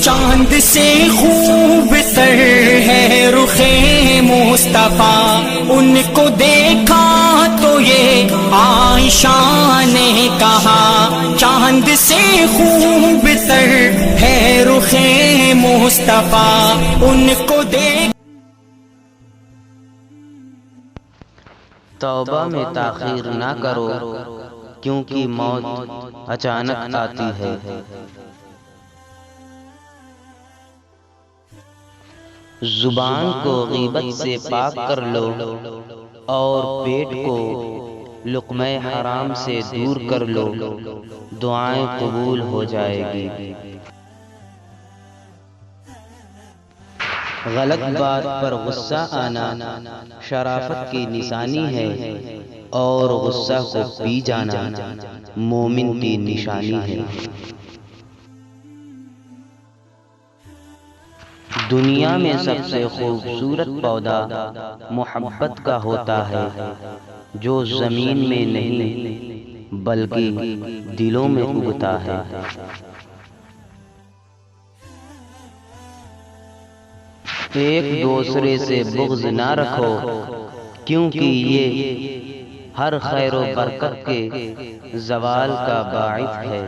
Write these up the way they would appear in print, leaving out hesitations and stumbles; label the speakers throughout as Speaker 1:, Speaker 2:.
Speaker 1: چاند سے خوب تر ہے رخ مصطفیٰ، ان کو دیکھا تو یہ عائشہ نے کہا، چاند سے خوب تر ہے رخ مصطفیٰ، ان کو دیکھ۔
Speaker 2: توبہ میں تاخیر نہ کرو کیونکہ موت اچانک آتی ہے۔ زبان کو غیبت سے پاک کر لو اور پیٹ کو لقمہ حرام سے دور کر لو، دعائیں قبول ہو جائے گی۔ غلط بات پر غصہ آنا شرافت کی نشانی ہے، اور غصہ کو پی جانا مومن کی نشانی ہے۔ دنیا میں سب سے خوبصورت پودا محبت کا ہوتا ہے، جو زمین میں نہیں بلکہ دلوں میں اگتا ہے۔ ایک دوسرے سے بغض نہ رکھو کیونکہ یہ ہر خیر و برکت کے زوال کا باعث ہے۔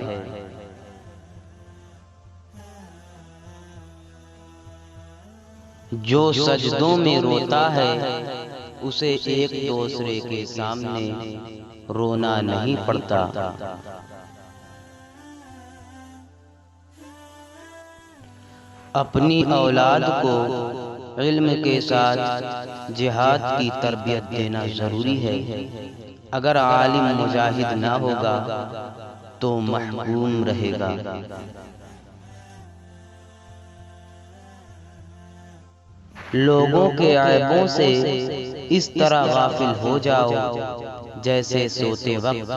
Speaker 2: جو سجدوں میں روتا ہے اسے ایک دوسرے کے سامنے رونا نہیں پڑتا۔ اپنی اولاد کو علم کے ساتھ جہاد کی تربیت دینا ضروری ہے۔ اگر عالم مجاہد نہ ہوگا تو محکوم رہے گا۔ لوگوں کے عیبوں سے اس طرح غافل ہو جاؤ جیسے سوتے وقت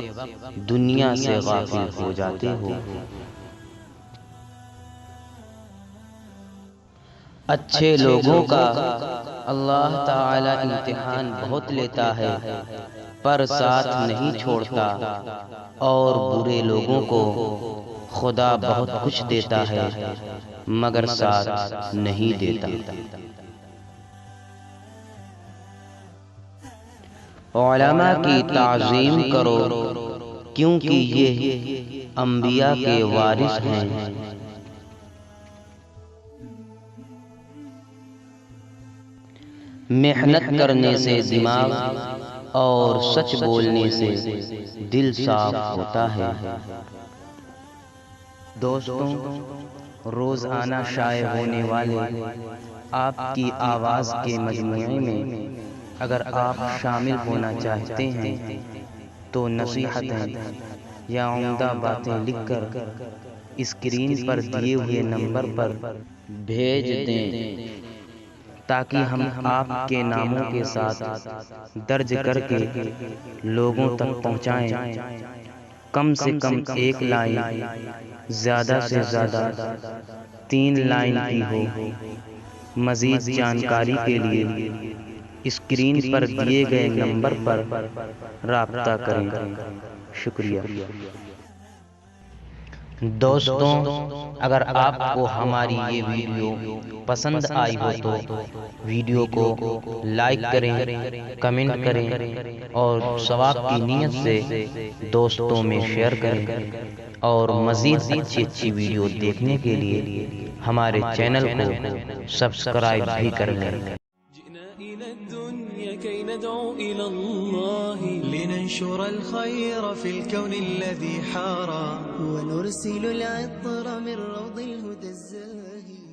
Speaker 2: دنیا سے غافل ہو جاتے ہو۔ اچھے لوگوں کا اللہ تعالی امتحان بہت لیتا ہے پر ساتھ نہیں چھوڑتا، اور برے لوگوں کو خدا بہت کچھ دیتا ہے مگر ساتھ نہیں دیتا۔ علماء کی تعظیم کرو کیونکہ یہ انبیاء کے وارث ہیں۔ محنت کرنے سے دماغ اور سچ بولنے سے دل صاف ہوتا ہے۔ دوستوں، روزانہ شائع ہونے والے آپ کی آواز کے مجموعے میں اگر آپ شامل ہونا چاہتے ہیں تو نصیحتیں یا عمدہ باتیں لکھ کر اسکرین پر دیے ہوئے نمبر پر بھیج دیں تاکہ ہم آپ کے ناموں کے ساتھ درج کر کے لوگوں تک پہنچائیں۔ کم سے کم ایک لائن، زیادہ سے زیادہ 3 لائن کی ہو۔ مزید جانکاری کے لیے اسکرین پر دیے گئے نمبر پر رابطہ کریں۔ شکریہ۔ دوستوں، اگر آپ کو ہماری یہ ویڈیو پسند آئی ہو تو ویڈیو کو لائک کریں، کمنٹ کریں اور ثواب کی نیت سے دوستوں میں شیئر کریں، اور مزید اچھی ویڈیو دیکھنے کے لیے ہمارے چینل کو سبسکرائب بھی کر لیں۔
Speaker 3: كي ندعو إلى الله لننشر الخير في الكون الذي حارى ونرسل العطر من روض الهدى الزاهي.